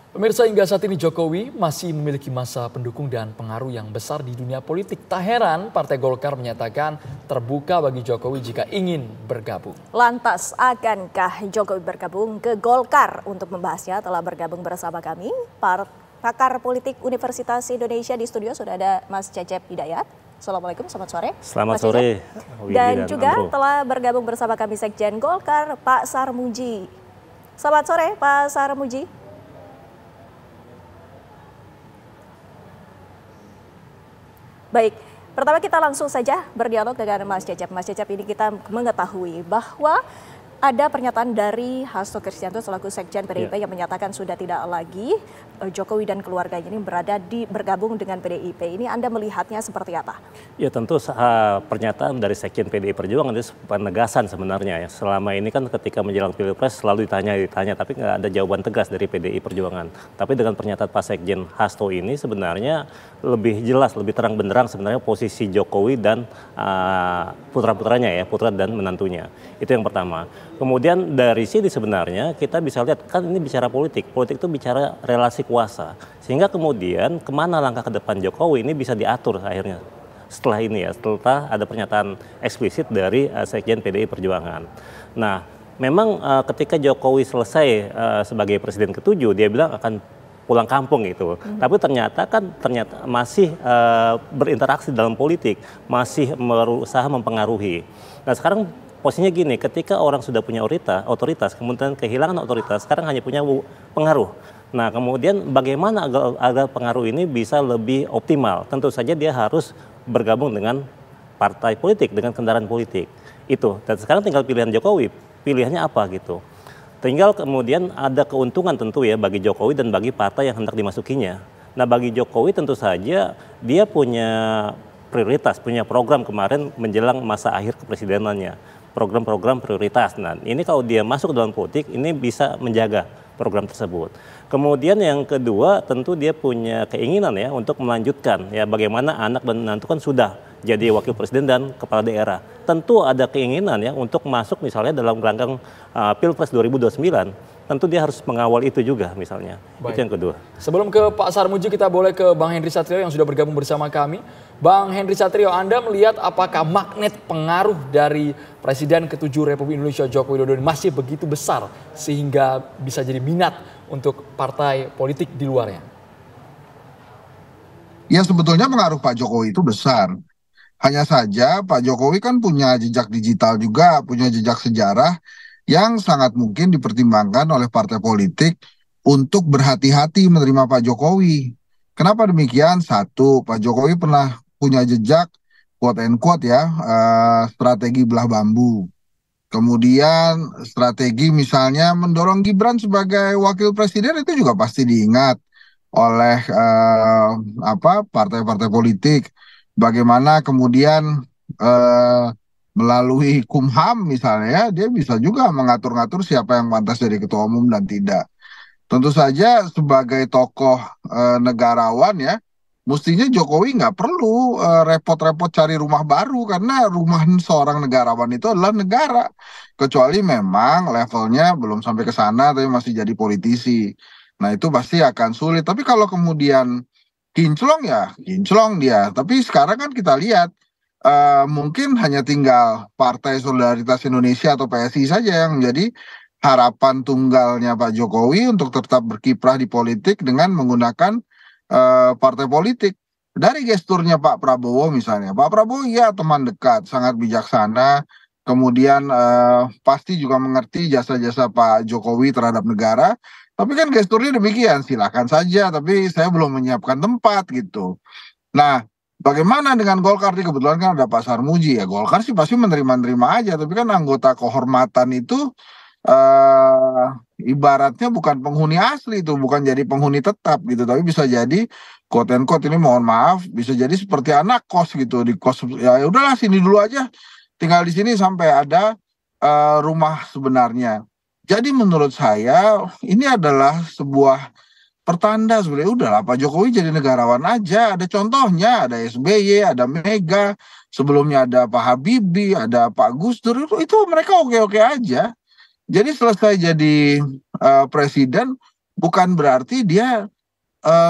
Pemirsa, hingga saat ini Jokowi masih memiliki massa pendukung dan pengaruh yang besar di dunia politik. Tak heran Partai Golkar menyatakan terbuka bagi Jokowi jika ingin bergabung. Lantas, akankah Jokowi bergabung ke Golkar? Untuk membahasnya telah bergabung bersama kami pakar politik Universitas Indonesia. Di studio sudah ada Mas Cecep Hidayat. Assalamualaikum, selamat sore. Selamat sore. Dan juga telah bergabung bersama kami Sekjen Golkar, Pak Sarmuji. Selamat sore, Pak Sarmuji. Baik, pertama kita langsung saja berdialog dengan Mas Cecep. Mas Cecep, ini kita mengetahui bahwa ada pernyataan dari Hasto Kristianto selaku Sekjen PDIP yang menyatakan sudah tidak lagi Jokowi dan keluarganya ini bergabung dengan PDIP. Ini Anda melihatnya seperti apa? Ya tentu pernyataan dari Sekjen PDI Perjuangan itu penegasan sebenarnya ya. Selama ini kan ketika menjelang Pilpres selalu ditanya, tapi nggak ada jawaban tegas dari PDI Perjuangan. Tapi dengan pernyataan Pak Sekjen Hasto ini sebenarnya lebih jelas, lebih terang benderang sebenarnya posisi Jokowi dan putra-putranya ya, putra dan menantunya. Itu yang pertama. Kemudian dari sini sebenarnya kita bisa lihat, kan ini bicara politik itu bicara relasi kuasa. Sehingga kemudian kemana langkah ke depan Jokowi ini bisa diatur akhirnya. Setelah ini ya, setelah ada pernyataan eksplisit dari Sekjen PDI Perjuangan. Nah, memang ketika Jokowi selesai sebagai presiden ke-7, dia bilang akan pulang kampung gitu. Tapi ternyata masih berinteraksi dalam politik, masih berusaha mempengaruhi. Nah, sekarang posisinya gini, ketika orang sudah punya otoritas, kemudian kehilangan otoritas, sekarang hanya punya pengaruh. Nah, kemudian bagaimana agar pengaruh ini bisa lebih optimal? Tentu saja dia harus bergabung dengan partai politik, dengan kendaraan politik. Itu. Dan sekarang tinggal pilihan Jokowi, pilihannya apa gitu. Tinggal kemudian ada keuntungan tentu ya bagi Jokowi dan bagi partai yang hendak dimasukinya. Nah, bagi Jokowi tentu saja dia punya prioritas, punya program kemarin menjelang masa akhir kepresidenannya. Program-program prioritas. Nah, ini kalau dia masuk ke dalam politik, ini bisa menjaga program tersebut. Kemudian yang kedua, tentu dia punya keinginan ya untuk melanjutkan ya bagaimana anak dan menantu kan sudah jadi wakil presiden dan kepala daerah. Tentu ada keinginan ya untuk masuk misalnya dalam gelanggang Pilpres 2029. Tentu dia harus mengawal itu juga misalnya. Baik. Itu yang kedua. Sebelum ke Pak Sarmuji, kita boleh ke Bang Henry Satrio yang sudah bergabung bersama kami. Bang Henry Satrio, Anda melihat apakah magnet pengaruh dari Presiden ke-7 Republik Indonesia Joko Widodo masih begitu besar sehingga bisa jadi minat untuk partai politik di luarnya? Ya, sebetulnya pengaruh Pak Jokowi itu besar. Hanya saja Pak Jokowi kan punya jejak digital juga, punya jejak sejarah yang sangat mungkin dipertimbangkan oleh partai politik untuk berhati-hati menerima Pak Jokowi. Kenapa demikian? Satu, Pak Jokowi pernah punya jejak quote and quote ya, strategi belah bambu. Kemudian strategi misalnya mendorong Gibran sebagai wakil presiden itu juga pasti diingat oleh partai-partai politik. Bagaimana kemudian melalui Kumham misalnya, dia bisa juga mengatur-ngatur siapa yang pantas jadi ketua umum dan tidak. Tentu saja sebagai tokoh negarawan ya, mestinya Jokowi nggak perlu repot-repot cari rumah baru karena rumah seorang negarawan itu adalah negara. Kecuali memang levelnya belum sampai ke sana tapi masih jadi politisi. Nah, itu pasti akan sulit. Tapi kalau kemudian kinclong ya, kinclong dia. Tapi sekarang kan kita lihat mungkin hanya tinggal Partai Solidaritas Indonesia atau PSI saja yang menjadi harapan tunggalnya Pak Jokowi untuk tetap berkiprah di politik dengan menggunakan partai politik. Dari gesturnya Pak Prabowo misalnya, Pak Prabowo ya teman dekat, sangat bijaksana, kemudian pasti juga mengerti jasa-jasa Pak Jokowi terhadap negara, tapi kan gesturnya demikian, silakan saja, tapi saya belum menyiapkan tempat gitu. Nah, bagaimana dengan Golkar? Kebetulan kan ada Pak Sarmuji ya, Golkar sih pasti menerima-nerima aja, tapi kan anggota kehormatan itu ibaratnya bukan penghuni asli itu, bukan jadi penghuni tetap gitu, tapi bisa jadi quote and quote ini mohon maaf, bisa jadi seperti anak kos gitu, di kos ya udahlah sini dulu aja, tinggal di sini sampai ada rumah sebenarnya. Jadi menurut saya ini adalah sebuah pertanda sebenarnya, udahlah Pak Jokowi jadi negarawan aja. Ada contohnya, ada SBY, ada Mega, sebelumnya ada Pak Habibie, ada Pak Gus Dur, itu mereka oke-oke aja. Jadi selesai jadi presiden, bukan berarti dia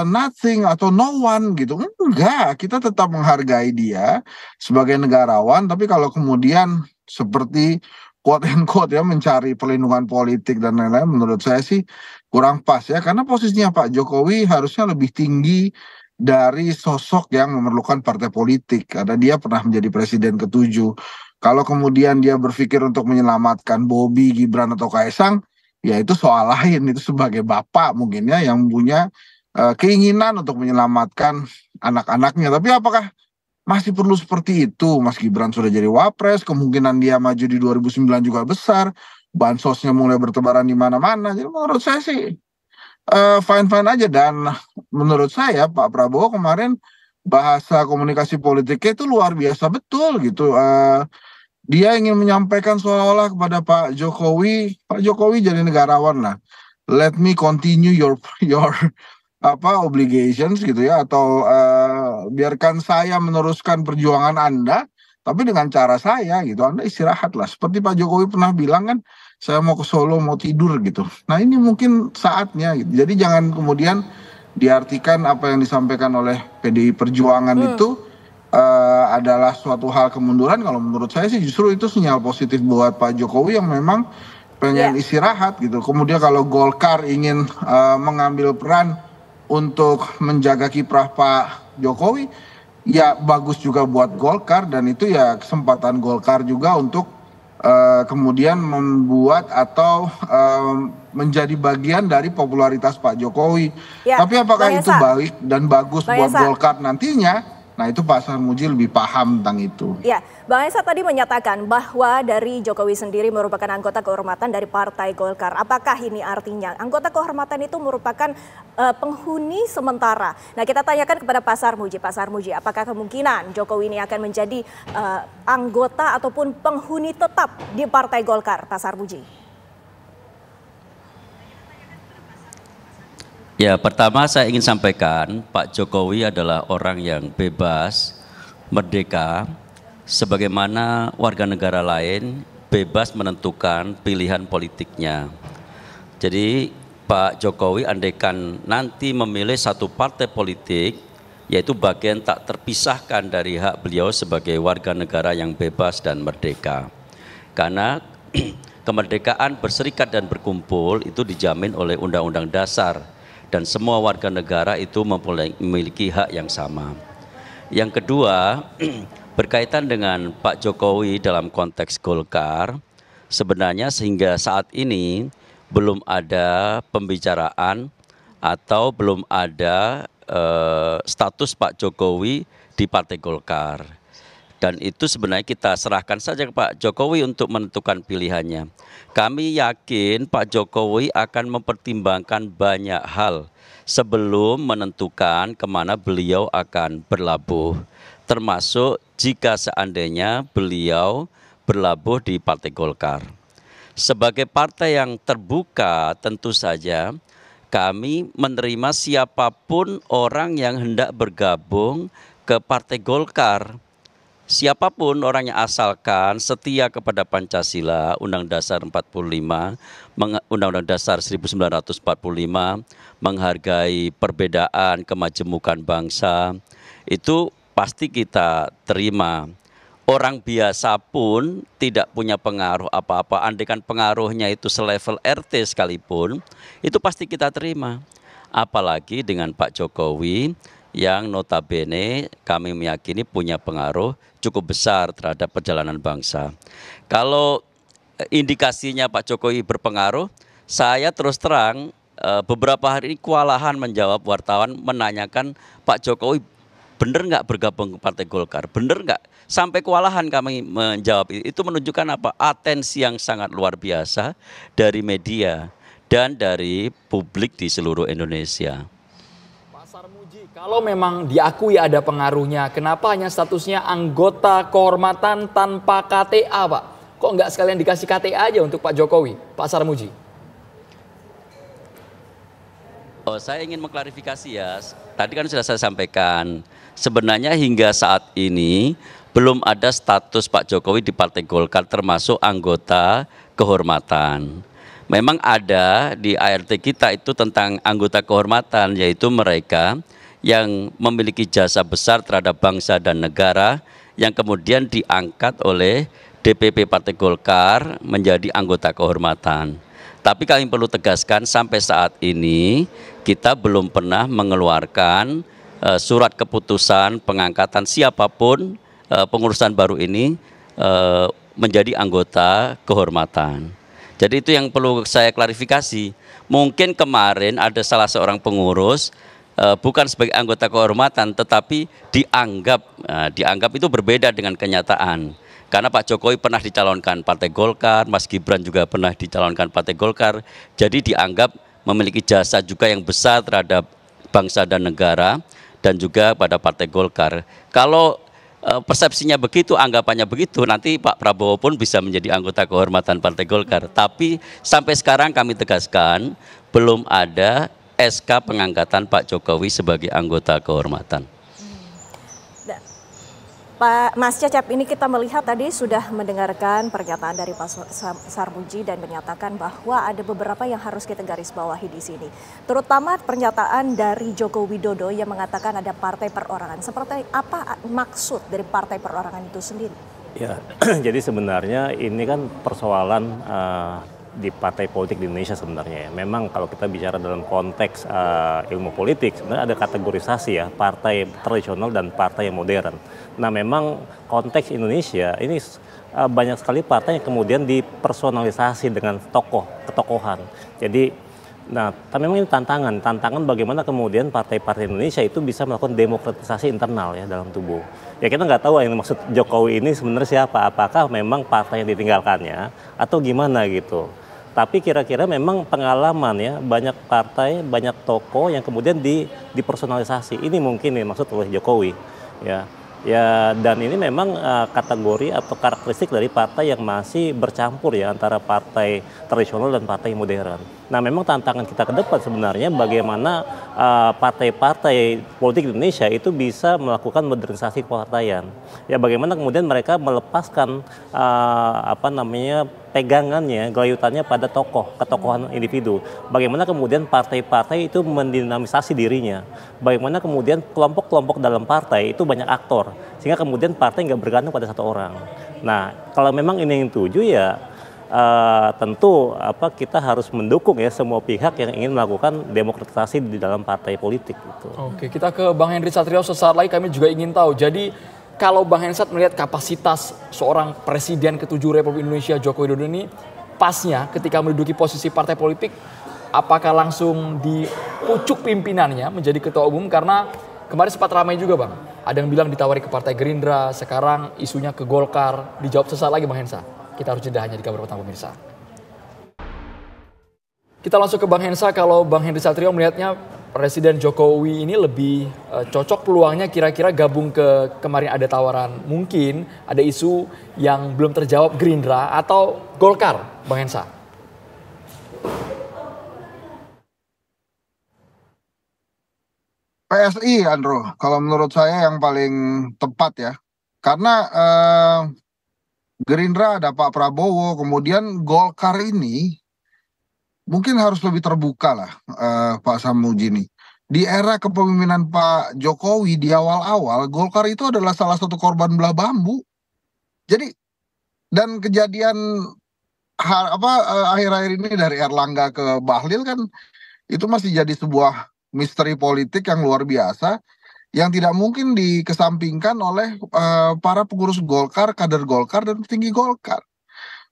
nothing atau no one gitu. Enggak, kita tetap menghargai dia sebagai negarawan, tapi kalau kemudian seperti quote and quote ya mencari perlindungan politik dan lain-lain, menurut saya sih kurang pas ya, karena posisinya Pak Jokowi harusnya lebih tinggi dari sosok yang memerlukan partai politik, karena dia pernah menjadi presiden ke-7. Kalau kemudian dia berpikir untuk menyelamatkan Bobi, Gibran atau Kaisang, ya itu soal lain, itu sebagai bapak mungkin ya yang punya keinginan untuk menyelamatkan anak-anaknya. Tapi apakah masih perlu seperti itu? Mas Gibran sudah jadi wapres, kemungkinan dia maju di 2009 juga besar, bansosnya mulai bertebaran di mana-mana. Jadi menurut saya sih fine-fine aja. Dan menurut saya Pak Prabowo kemarin bahasa komunikasi politiknya itu luar biasa betul gitu. Dia ingin menyampaikan seolah-olah kepada Pak Jokowi jadi negarawan lah. Let me continue your obligations gitu ya, atau biarkan saya meneruskan perjuangan Anda tapi dengan cara saya gitu. Anda istirahatlah, seperti Pak Jokowi pernah bilang kan, saya mau ke Solo mau tidur gitu. Nah ini mungkin saatnya gitu. Jadi jangan kemudian diartikan apa yang disampaikan oleh PDI Perjuangan itu adalah suatu hal kemunduran. Kalau menurut saya sih justru itu sinyal positif buat Pak Jokowi yang memang pengen istirahat gitu. Kemudian kalau Golkar ingin mengambil peran untuk menjaga kiprah Pak Jokowi, ya bagus juga buat Golkar, dan itu ya kesempatan Golkar juga untuk kemudian membuat atau menjadi bagian dari popularitas Pak Jokowi. Ya, tapi apakah itu baik dan bagus buat Golkar nantinya? Nah itu Pak Sarmuji lebih paham tentang itu. Ya, Bang Esa tadi menyatakan bahwa dari Jokowi sendiri merupakan anggota kehormatan dari Partai Golkar. Apakah ini artinya anggota kehormatan itu merupakan penghuni sementara? Nah kita tanyakan kepada Pak Sarmuji. Pak Sarmuji, apakah kemungkinan Jokowi ini akan menjadi anggota ataupun penghuni tetap di Partai Golkar, Pak Sarmuji? Ya, pertama saya ingin sampaikan Pak Jokowi adalah orang yang bebas, merdeka, sebagaimana warga negara lain bebas menentukan pilihan politiknya. Jadi Pak Jokowi andaikan nanti memilih satu partai politik, yaitu bagian tak terpisahkan dari hak beliau sebagai warga negara yang bebas dan merdeka. Karena kemerdekaan berserikat dan berkumpul itu dijamin oleh Undang-Undang Dasar, dan semua warga negara itu memiliki hak yang sama. Yang kedua, berkaitan dengan Pak Jokowi dalam konteks Golkar, sebenarnya sehingga saat ini belum ada pembicaraan atau belum ada status Pak Jokowi di Partai Golkar. Dan itu sebenarnya kita serahkan saja ke Pak Jokowi untuk menentukan pilihannya. Kami yakin Pak Jokowi akan mempertimbangkan banyak hal sebelum menentukan kemana beliau akan berlabuh. Termasuk jika seandainya beliau berlabuh di Partai Golkar. Sebagai partai yang terbuka, tentu saja kami menerima siapapun orang yang hendak bergabung ke Partai Golkar. Siapapun orangnya, asalkan setia kepada Pancasila, Undang-Undang Dasar 45, Undang-Undang Dasar 1945, menghargai perbedaan, kemajemukan bangsa, itu pasti kita terima. Orang biasa pun tidak punya pengaruh apa-apa, andaikan pengaruhnya itu selevel RT sekalipun, itu pasti kita terima. Apalagi dengan Pak Jokowi yang notabene kami meyakini punya pengaruh cukup besar terhadap perjalanan bangsa. Kalau indikasinya Pak Jokowi berpengaruh, saya terus terang beberapa hari ini kewalahan menjawab wartawan menanyakan Pak Jokowi benar nggak bergabung ke Partai Golkar, benar nggak? Sampai kewalahan kami menjawab itu menunjukkan apa? Atensi yang sangat luar biasa dari media dan dari publik di seluruh Indonesia. Kalau memang diakui ada pengaruhnya, kenapa hanya statusnya anggota kehormatan tanpa KTA, Pak? Kok nggak sekalian dikasih KTA aja untuk Pak Jokowi, Pak Sarmuji? Oh, saya ingin mengklarifikasi ya. Tadi kan sudah saya sampaikan, sebenarnya hingga saat ini belum ada status Pak Jokowi di Partai Golkar termasuk anggota kehormatan. memang ada di ART kita itu tentang anggota kehormatan, yaitu mereka yang memiliki jasa besar terhadap bangsa dan negara yang kemudian diangkat oleh DPP Partai Golkar menjadi anggota kehormatan. Tapi kami perlu tegaskan sampai saat ini kita belum pernah mengeluarkan surat keputusan pengangkatan siapapun pengurusan baru ini menjadi anggota kehormatan. Jadi itu yang perlu saya klarifikasi. Mungkin kemarin ada salah seorang pengurus bukan sebagai anggota kehormatan tetapi dianggap itu berbeda dengan kenyataan. Karena Pak Jokowi pernah dicalonkan Partai Golkar, Mas Gibran juga pernah dicalonkan Partai Golkar, jadi dianggap memiliki jasa juga yang besar terhadap bangsa dan negara dan juga pada Partai Golkar. Kalau persepsinya begitu, anggapannya begitu, nanti Pak Prabowo pun bisa menjadi anggota kehormatan Partai Golkar. Tapi sampai sekarang kami tegaskan belum ada SK pengangkatan Pak Jokowi sebagai anggota kehormatan. Pak Mas Cecep, ini kita melihat tadi sudah mendengarkan pernyataan dari Pak Sarmuji dan menyatakan bahwa ada beberapa yang harus kita garis bawahi di sini. Terutama pernyataan dari Joko Widodo yang mengatakan ada partai perorangan. Seperti apa maksud dari partai perorangan itu sendiri? Ya, jadi sebenarnya ini kan persoalan di partai politik di Indonesia sebenarnya ya. Memang kalau kita bicara dalam konteks ilmu politik sebenarnya ada kategorisasi ya, partai tradisional dan partai yang modern. Nah memang konteks Indonesia ini banyak sekali partai yang kemudian dipersonalisasi dengan ketokohan. Jadi tapi memang ini tantangan bagaimana kemudian partai-partai Indonesia itu bisa melakukan demokratisasi internal ya dalam tubuh. Ya kita nggak tahu yang maksud Jokowi ini sebenarnya siapa, apakah memang partai yang ditinggalkannya atau gimana gitu. Tapi kira-kira memang pengalaman ya, banyak partai, banyak tokoh yang kemudian dipersonalisasi. Ini mungkin yang maksud oleh Jokowi ya. Ya, dan ini memang kategori atau karakteristik dari partai yang masih bercampur ya antara partai tradisional dan partai modern. Nah, memang tantangan kita ke depan sebenarnya bagaimana partai-partai politik di Indonesia itu bisa melakukan modernisasi kepartaian. Ya, bagaimana kemudian mereka melepaskan pegangannya, gelayutannya pada ketokohan individu. Bagaimana kemudian partai-partai itu mendinamisasi dirinya. Bagaimana kemudian kelompok-kelompok dalam partai itu banyak aktor. Sehingga kemudian partai nggak bergantung pada satu orang. Nah, kalau memang ini yang tuju ya tentu kita harus mendukung ya semua pihak yang ingin melakukan demokratisasi di dalam partai politik. Gitu. Oke, kita ke Bang Henry Satrio sesaat lagi, kami juga ingin tahu. Jadi kalau Bang Hensat melihat kapasitas seorang Presiden ke-7 Republik Indonesia Joko Widodo ini pasnya ketika menduduki posisi partai politik, apakah langsung dipucuk pimpinannya menjadi ketua umum? Karena kemarin sempat ramai juga Bang, ada yang bilang ditawari ke Partai Gerindra, sekarang isunya ke Golkar. Dijawab sesaat lagi Bang Hensa. Kita harus jeda hanya di Kabar Petang pemirsa. Kita langsung ke Bang Hensa. Kalau Bang Henry Satrio melihatnya Presiden Jokowi ini lebih cocok peluangnya kira-kira gabung kemarin ada tawaran, mungkin ada isu yang belum terjawab Gerindra atau Golkar, Bang Hensa. PSI, Andro, kalau menurut saya yang paling tepat ya. Karena Gerindra ada Pak Prabowo, kemudian Golkar ini mungkin harus lebih terbuka lah Pak Sarmuji nih. Di era kepemimpinan Pak Jokowi di awal-awal, Golkar itu adalah salah satu korban belah bambu. Jadi, dan kejadian akhir-akhir ini dari Erlangga ke Bahlil kan, itu masih jadi sebuah misteri politik yang luar biasa, yang tidak mungkin dikesampingkan oleh para pengurus Golkar, kader Golkar, dan petinggi Golkar.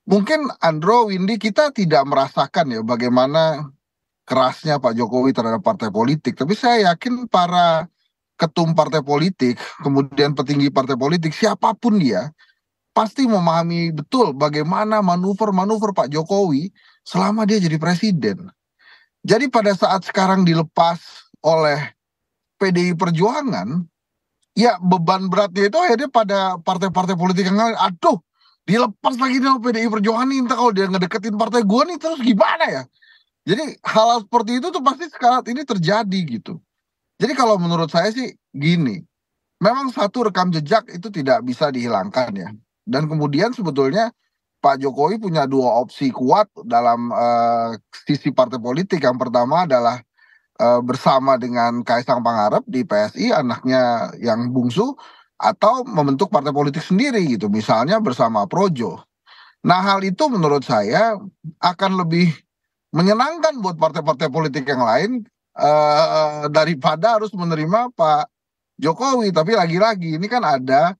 Mungkin Andro, Windy, kita tidak merasakan ya bagaimana kerasnya Pak Jokowi terhadap partai politik. Tapi saya yakin para ketum partai politik, kemudian petinggi partai politik, siapapun dia, pasti memahami betul bagaimana manuver-manuver Pak Jokowi selama dia jadi presiden. Jadi pada saat sekarang dilepas oleh PDI Perjuangan, ya beban beratnya itu akhirnya pada partai-partai politik yang lain. Aduh, dilepas lagi nih PDI Perjuangan nih, entah kalau dia ngedeketin partai gue nih terus gimana ya. Jadi hal seperti itu tuh pasti sekarang ini terjadi gitu. Jadi kalau menurut saya sih gini, memang satu rekam jejak itu tidak bisa dihilangkan ya. Dan kemudian sebetulnya Pak Jokowi punya dua opsi kuat dalam sisi partai politik. Yang pertama adalah bersama dengan Kaisang Pangarep di PSI, anaknya yang bungsu, atau membentuk partai politik sendiri gitu, misalnya bersama Projo. Nah, hal itu menurut saya akan lebih menyenangkan buat partai-partai politik yang lain daripada harus menerima Pak Jokowi. Tapi lagi-lagi ini kan ada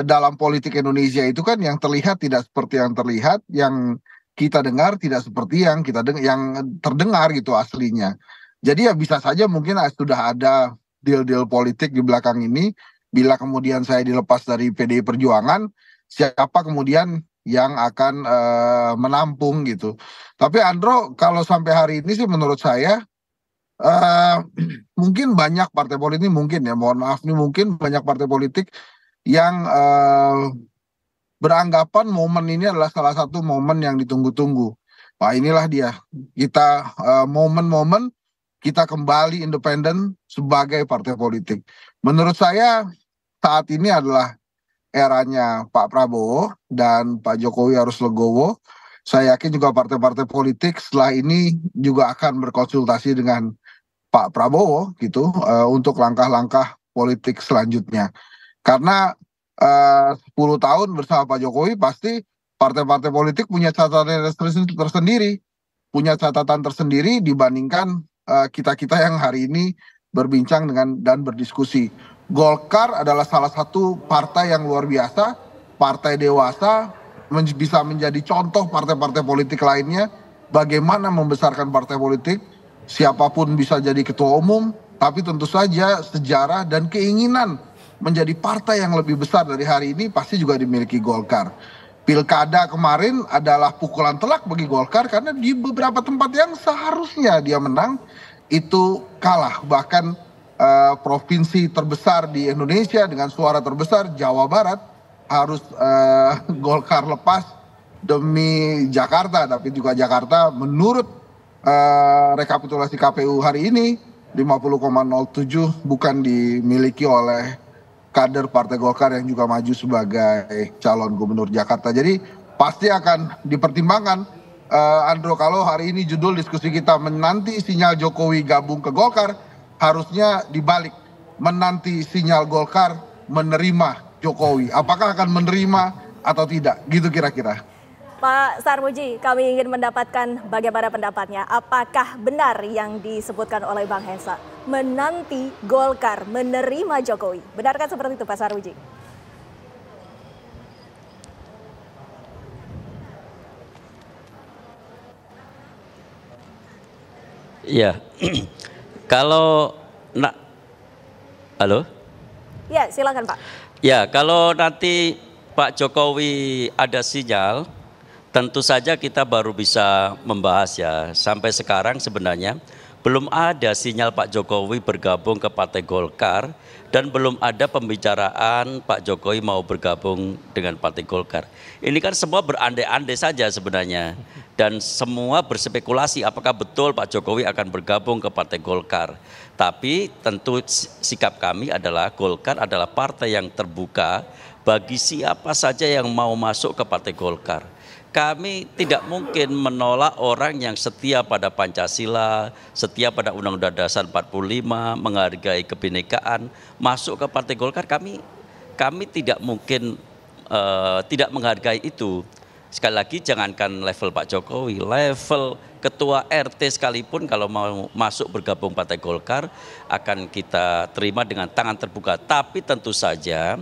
dalam politik Indonesia itu kan yang terlihat tidak seperti yang terlihat, yang kita dengar tidak seperti yang yang terdengar gitu aslinya. Jadi ya bisa saja mungkin sudah ada deal-deal politik di belakang ini. Bila kemudian saya dilepas dari PDI Perjuangan, siapa kemudian yang akan menampung gitu. Tapi Andro, kalau sampai hari ini sih menurut saya mungkin banyak partai politik, mungkin ya, mohon maaf nih, mungkin banyak partai politik yang beranggapan momen ini adalah salah satu momen yang ditunggu-tunggu. Wah, inilah dia, kita momen-momen kita kembali independen sebagai partai politik. Menurut saya saat ini adalah eranya Pak Prabowo dan Pak Jokowi harus legowo. Saya yakin juga partai-partai politik setelah ini juga akan berkonsultasi dengan Pak Prabowo gitu untuk langkah-langkah politik selanjutnya. Karena 10 tahun bersama Pak Jokowi pasti partai-partai politik punya catatan tersendiri, dibandingkan kita-kita yang hari ini berbincang dengan dan berdiskusi. Golkar adalah salah satu partai yang luar biasa, partai dewasa, bisa menjadi contoh partai-partai politik lainnya, bagaimana membesarkan partai politik, siapapun bisa jadi ketua umum, tapi tentu saja sejarah dan keinginan menjadi partai yang lebih besar dari hari ini pasti juga dimiliki Golkar. Pilkada kemarin adalah pukulan telak bagi Golkar karena di beberapa tempat yang seharusnya dia menang, itu kalah. Bahkan provinsi terbesar di Indonesia dengan suara terbesar, Jawa Barat, harus Golkar lepas demi Jakarta. Tapi juga Jakarta menurut rekapitulasi KPU hari ini 50,07 bukan dimiliki oleh kader Partai Golkar yang juga maju sebagai calon gubernur Jakarta. Jadi pasti akan dipertimbangkan, Andro, kalau hari ini judul diskusi kita menanti sinyal Jokowi gabung ke Golkar, harusnya dibalik, menanti sinyal Golkar menerima Jokowi. Apakah akan menerima atau tidak? Gitu kira-kira. Pak Sarmuji, kami ingin mendapatkan bagaimana pendapatnya. Apakah benar yang disebutkan oleh Bang Hensa? Menanti Golkar menerima Jokowi. Benarkah seperti itu, Pak Sarmuji? Iya. Kalau halo? Ya, silakan Pak. Ya, kalau nanti Pak Jokowi ada sinyal, tentu saja kita baru bisa membahas ya. Sampai sekarang sebenarnya belum ada sinyal Pak Jokowi bergabung ke Partai Golkar dan belum ada pembicaraan Pak Jokowi mau bergabung dengan Partai Golkar. Ini kan semua berandai-andai saja sebenarnya. Dan semua berspekulasi apakah betul Pak Jokowi akan bergabung ke Partai Golkar. Tapi tentu sikap kami adalah Golkar adalah partai yang terbuka bagi siapa saja yang mau masuk ke Partai Golkar. Kami tidak mungkin menolak orang yang setia pada Pancasila, setia pada Undang-Undang Dasar 45, menghargai kebinekaan, masuk ke Partai Golkar. Kami tidak mungkin tidak menghargai itu. Sekali lagi jangankan level Pak Jokowi, level ketua RT sekalipun kalau mau masuk bergabung Partai Golkar akan kita terima dengan tangan terbuka. Tapi tentu saja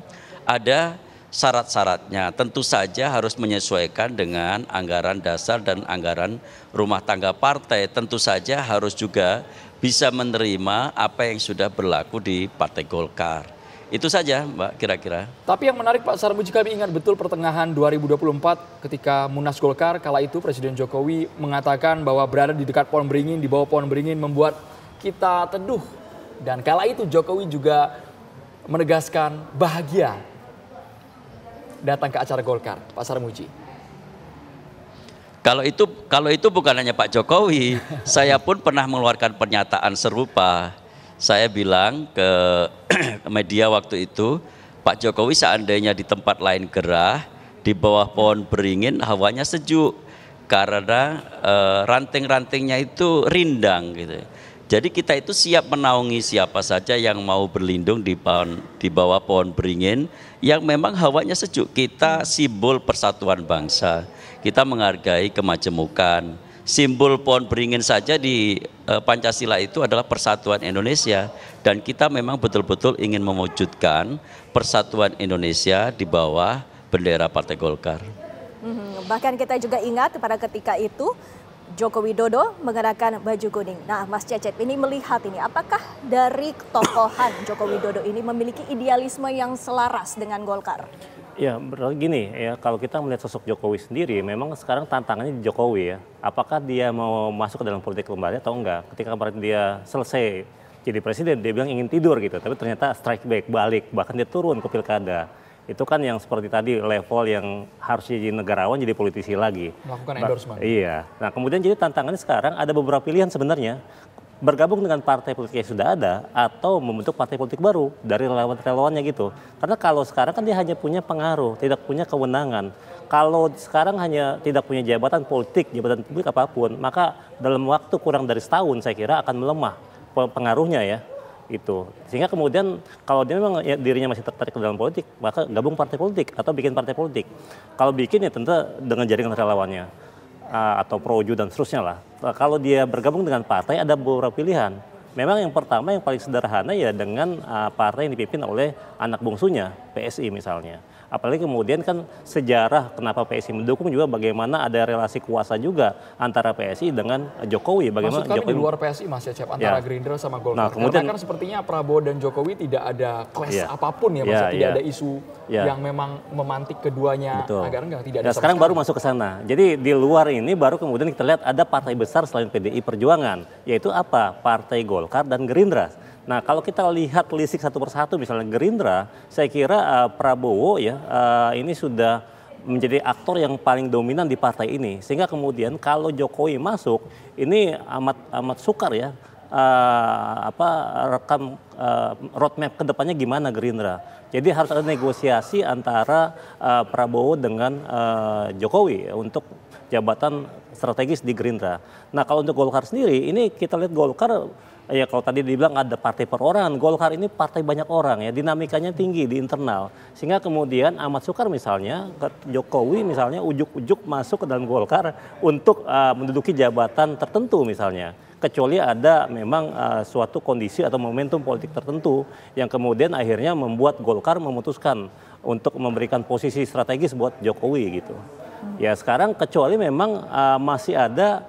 ada syarat-syaratnya, tentu saja harus menyesuaikan dengan anggaran dasar dan anggaran rumah tangga partai. Tentu saja harus juga bisa menerima apa yang sudah berlaku di Partai Golkar. Itu saja Mbak kira-kira. Tapi yang menarik Pak Sarmuji, kami ingat betul pertengahan 2024 ketika Munas Golkar, kala itu Presiden Jokowi mengatakan bahwa berada di dekat pohon beringin, di bawah pohon beringin membuat kita teduh. Dan kala itu Jokowi juga menegaskan bahagia datang ke acara Golkar, Pak Sarmuji. Kalau itu bukan hanya Pak Jokowi, saya pun pernah mengeluarkan pernyataan serupa. Saya bilang ke media waktu itu, Pak Jokowi seandainya di tempat lain gerah, Di bawah pohon beringin hawanya sejuk karena ranting-rantingnya itu rindang gitu. Jadi kita itu siap menaungi siapa saja yang mau berlindung di bawah pohon beringin yang memang hawanya sejuk. Kita simbol persatuan bangsa, kita menghargai kemajemukan. Simbol pohon beringin saja di Pancasila itu adalah persatuan Indonesia, dan kita memang betul-betul ingin mewujudkan persatuan Indonesia di bawah bendera Partai Golkar. Bahkan kita juga ingat pada ketika itu Joko Widodo mengenakan baju kuning. Nah, Mas Cecep ini melihat ini, apakah dari tokohan Joko Widodo ini memiliki idealisme yang selaras dengan Golkar? Ya, berarti gini ya, kalau kita melihat sosok Jokowi sendiri, memang sekarang tantangannya di Jokowi ya. Apakah dia mau masuk ke dalam politik kembali atau enggak? Ketika kemarin dia selesai jadi presiden, dia bilang ingin tidur gitu, tapi ternyata strike back, balik, bahkan dia turun ke pilkada. Itu kan yang seperti tadi, level yang harusnya jadi negarawan jadi politisi lagi. Melakukan endorsement. Iya. Nah, kemudian jadi tantangannya sekarang ada beberapa pilihan sebenarnya. Bergabung dengan partai politik yang sudah ada atau membentuk partai politik baru dari relawan-relawannya gitu. Karena kalau sekarang kan dia hanya punya pengaruh, tidak punya kewenangan. Kalau sekarang hanya tidak punya jabatan politik, jabatan publik apapun, maka dalam waktu kurang dari setahun saya kira akan melemah pengaruhnya ya. Itu. Sehingga kemudian kalau dia memang dirinya masih tertarik ke dalam politik, maka gabung partai politik atau bikin partai politik. Kalau bikin ya tentu dengan jaringan relawannya. Atau proju dan seterusnya lah. Kalau dia bergabung dengan partai ada beberapa pilihan. Memang yang pertama yang paling sederhana ya dengan partai yang dipimpin oleh anak bungsunya, PSI misalnya. Apalagi kemudian kan sejarah kenapa PSI mendukung juga bagaimana ada relasi kuasa juga antara PSI dengan Jokowi. Bagaimana maksud kami Jokowi di luar PSI Mas Cecep, antara Gerindra sama Golkar. Nah, kemudian, karena kan sepertinya Prabowo dan Jokowi tidak ada clash apapun ya, maksudnya tidak ada isu yang memang memantik keduanya agar enggak tidak ada. Nah, sekarang baru masuk ke sana. Jadi di luar ini baru kemudian kita lihat ada partai besar selain PDI Perjuangan, yaitu apa? Partai Golkar dan Gerindra. Nah, kalau kita lihat lisik satu persatu, misalnya Gerindra, saya kira Prabowo ya ini sudah menjadi aktor yang paling dominan di partai ini. Sehingga kemudian kalau Jokowi masuk, ini amat sukar ya rekam roadmap kedepannya gimana Gerindra. Jadi harus ada negosiasi antara Prabowo dengan Jokowi untuk jabatan strategis di Gerindra. Nah, kalau untuk Golkar sendiri, ini kita lihat Golkar. Ya kalau tadi dibilang ada partai perorangan, Golkar ini partai banyak orang ya, dinamikanya tinggi di internal. Sehingga kemudian Ahmad Sukar misalnya, Jokowi misalnya ujuk-ujuk masuk ke dalam Golkar untuk menduduki jabatan tertentu misalnya. Kecuali ada memang suatu kondisi atau momentum politik tertentu yang kemudian akhirnya membuat Golkar memutuskan untuk memberikan posisi strategis buat Jokowi gitu. Ya sekarang kecuali memang masih ada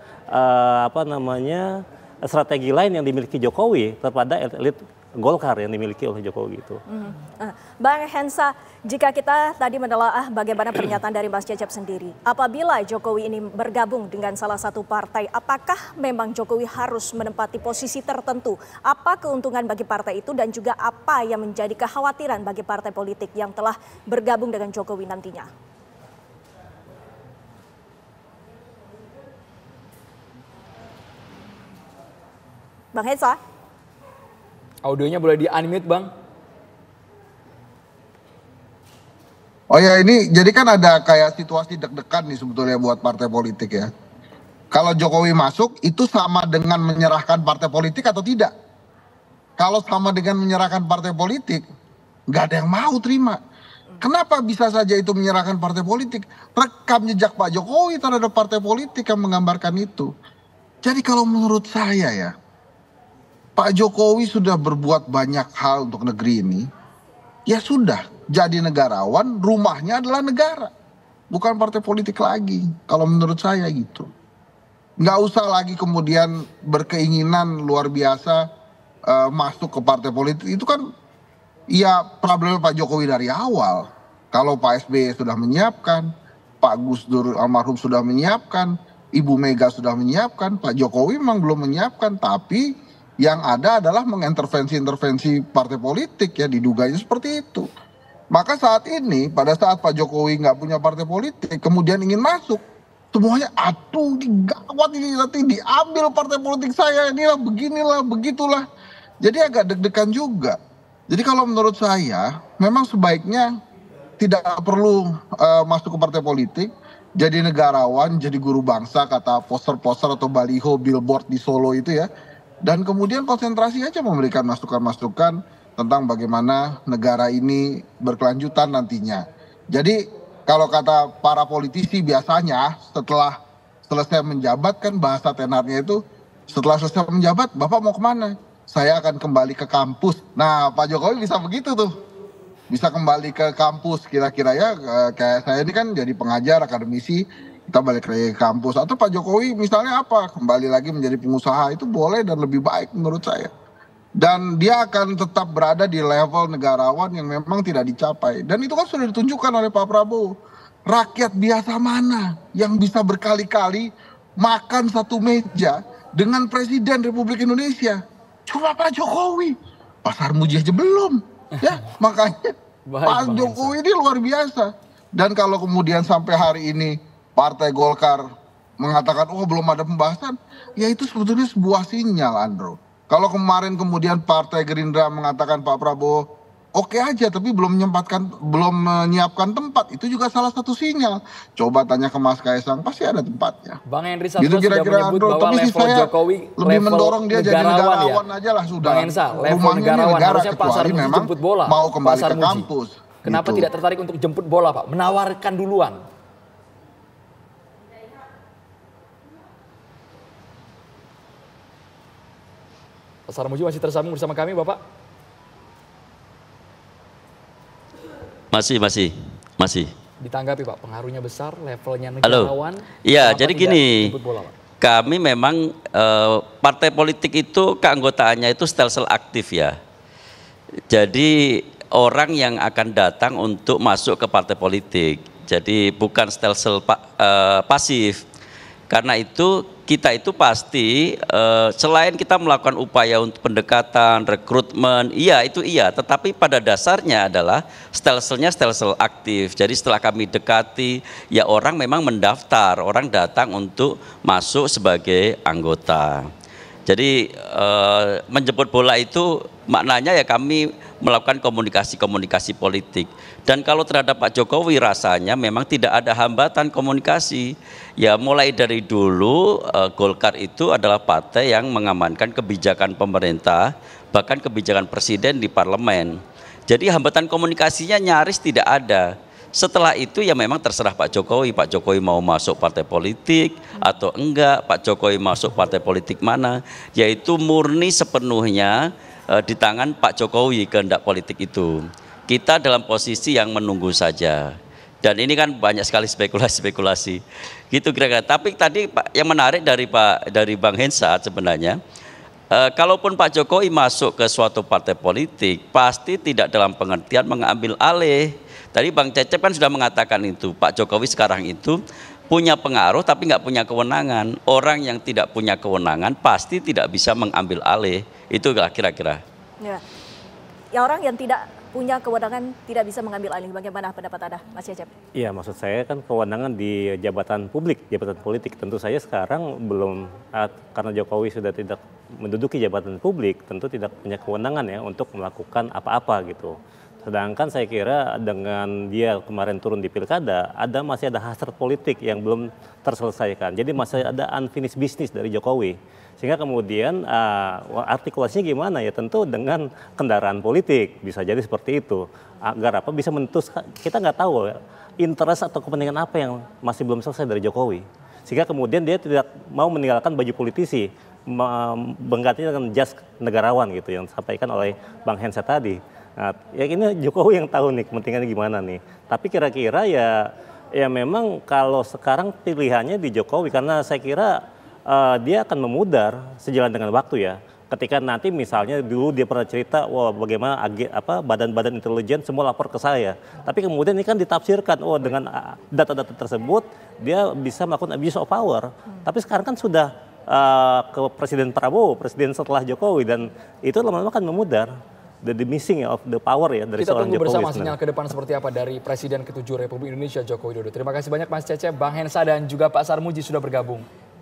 strategi lain yang dimiliki Jokowi kepada elit Golkar yang dimiliki oleh Jokowi itu. Bang Hensa, jika kita tadi menelaah bagaimana pernyataan dari Mas Cecep sendiri, apabila Jokowi ini bergabung dengan salah satu partai, apakah memang Jokowi harus menempati posisi tertentu? Apa keuntungan bagi partai itu dan juga apa yang menjadi kekhawatiran bagi partai politik yang telah bergabung dengan Jokowi nantinya? Bang Hensa. Audionya boleh di-unmute, Bang. Oh ya, ini jadi kan ada kayak situasi deg-degan nih sebetulnya buat partai politik ya. Kalau Jokowi masuk itu sama dengan menyerahkan partai politik atau tidak? Kalau sama dengan menyerahkan partai politik, nggak ada yang mau terima. Kenapa bisa saja itu menyerahkan partai politik? Rekam jejak Pak Jokowi terhadap partai politik yang menggambarkan itu. Jadi kalau menurut saya ya, Pak Jokowi sudah berbuat banyak hal untuk negeri ini. Ya sudah, jadi negarawan, rumahnya adalah negara. Bukan partai politik lagi, kalau menurut saya gitu. Nggak usah lagi kemudian berkeinginan luar biasa masuk ke partai politik. Itu kan ya problem Pak Jokowi dari awal. Kalau Pak SBY sudah menyiapkan, Pak Gus Dur almarhum sudah menyiapkan, Ibu Mega sudah menyiapkan, Pak Jokowi memang belum menyiapkan, tapi yang ada adalah mengintervensi partai politik ya, diduganya seperti itu. Maka saat ini pada saat Pak Jokowi nggak punya partai politik kemudian ingin masuk, semuanya aduh gawat ini nanti diambil partai politik saya, inilah beginilah begitulah. Jadi agak deg-degan juga. Jadi kalau menurut saya memang sebaiknya tidak perlu masuk ke partai politik, jadi negarawan, jadi guru bangsa, kata poster-poster atau baliho, billboard di Solo itu ya. Dan kemudian konsentrasi aja memberikan masukan-masukan tentang bagaimana negara ini berkelanjutan nantinya. Jadi kalau kata para politisi biasanya setelah selesai menjabat kan bahasa tenarnya itu setelah selesai menjabat Bapak mau kemana? Saya akan kembali ke kampus. Nah Pak Jokowi bisa begitu tuh. Bisa kembali ke kampus kira-kira ya, kayak saya ini kan jadi pengajar, akademisi, kita balik lagi ke kampus. Atau Pak Jokowi misalnya apa? Kembali lagi menjadi pengusaha, itu boleh dan lebih baik menurut saya. Dan dia akan tetap berada di level negarawan yang memang tidak dicapai. Dan itu kan sudah ditunjukkan oleh Pak Prabowo. Rakyat biasa mana yang bisa berkali-kali makan satu meja dengan Presiden Republik Indonesia? Cuma Pak Jokowi. Pak Sarmuji aja belum. Ya, makanya Pak Jokowi ini luar biasa. Dan kalau kemudian sampai hari ini Partai Golkar mengatakan, oh belum ada pembahasan, ya itu sebetulnya sebuah sinyal, Andro. Kalau kemarin kemudian Partai Gerindra mengatakan Pak Prabowo oke aja tapi belum menyiapkan tempat, itu juga salah satu sinyal. Coba tanya ke Mas Kaisang, pasti ada tempatnya. Bang Henry Satrio gitu sudah menyebut bahwa tapi level Jokowi lebih mendorong dia jadi negarawan ya? aja lah sudah. Bang Hensa, level Rumahnya negarawan negara, harusnya Pak Sarmuji jemput bola. Mau kembali ke kampus. Kenapa gitu. tidak tertarik untuk jemput bola Pak? Menawarkan duluan. Pak Sarmuji masih tersambung bersama kami Bapak? Masih. Ditanggapi Pak, pengaruhnya besar, levelnya negarawan. Iya, jadi gini, bola, kami memang partai politik itu keanggotaannya itu stelsel aktif ya. Jadi orang yang akan datang untuk masuk ke partai politik, jadi bukan stelsel pasif. Karena itu kita itu pasti selain kita melakukan upaya untuk pendekatan, rekrutmen, iya, tetapi pada dasarnya adalah stelselnya stelsel aktif. Jadi setelah kami dekati, ya orang memang mendaftar, orang datang untuk masuk sebagai anggota. Jadi menjemput bola itu maknanya ya kami melakukan komunikasi politik. Dan kalau terhadap Pak Jokowi rasanya memang tidak ada hambatan komunikasi. Ya mulai dari dulu Golkar itu adalah partai yang mengamankan kebijakan pemerintah, bahkan kebijakan presiden di parlemen. Jadi hambatan komunikasinya nyaris tidak ada. Setelah itu ya memang terserah Pak Jokowi mau masuk partai politik atau enggak, Pak Jokowi masuk partai politik mana, yaitu murni sepenuhnya di tangan Pak Jokowi kehendak politik itu. Kita dalam posisi yang menunggu saja. Dan ini kan banyak sekali spekulasi gitu kira-kira. Tapi tadi Pak, yang menarik dari Bang Hensa sebenarnya, kalaupun Pak Jokowi masuk ke suatu partai politik, pasti tidak dalam pengertian mengambil alih. Tadi Bang Cecep kan sudah mengatakan itu, Pak Jokowi sekarang itu punya pengaruh tapi nggak punya kewenangan. Orang yang tidak punya kewenangan pasti tidak bisa mengambil alih. Itulah kira-kira. Ya orang yang tidak punya kewenangan tidak bisa mengambil alih. Bagaimana pendapat Anda, Mas Cecep? Iya, maksud saya kan kewenangan di jabatan publik, jabatan politik. Tentu saja sekarang belum, karena Jokowi sudah tidak menduduki jabatan publik, tentu tidak punya kewenangan ya untuk melakukan apa-apa gitu. Sedangkan saya kira dengan dia kemarin turun di pilkada, masih ada hasrat politik yang belum terselesaikan. Jadi masih ada unfinished business dari Jokowi. Sehingga kemudian artikulasinya gimana ya, tentu dengan kendaraan politik, bisa jadi seperti itu. Agar apa, bisa menentukan, kita nggak tahu ya, interest atau kepentingan apa yang masih belum selesai dari Jokowi. Sehingga kemudian dia tidak mau meninggalkan baju politisi, menggantinya dengan jas negarawan gitu yang disampaikan oleh Bang Hensa tadi. Nah, ya ini Jokowi yang tahu nih kepentingannya gimana nih. Tapi kira-kira ya memang kalau sekarang pilihannya di Jokowi, karena saya kira dia akan memudar sejalan dengan waktu ya. Ketika nanti misalnya dulu dia pernah cerita, wah bagaimana badan-badan intelijen semua lapor ke saya. Tapi kemudian ini kan ditafsirkan, dengan data-data tersebut dia bisa melakukan abuse of power. Tapi sekarang kan sudah ke Presiden Prabowo, presiden setelah Jokowi, dan itu lama-lama akan memudar. The missing of the power ya dari seorang Jokowi. Kita tunggu bersama sinyal ke depan seperti apa dari Presiden ke-7 Republik Indonesia Joko Widodo. Terima kasih banyak Mas Cecep, Bang Hensa dan juga Pak Sarmuji sudah bergabung.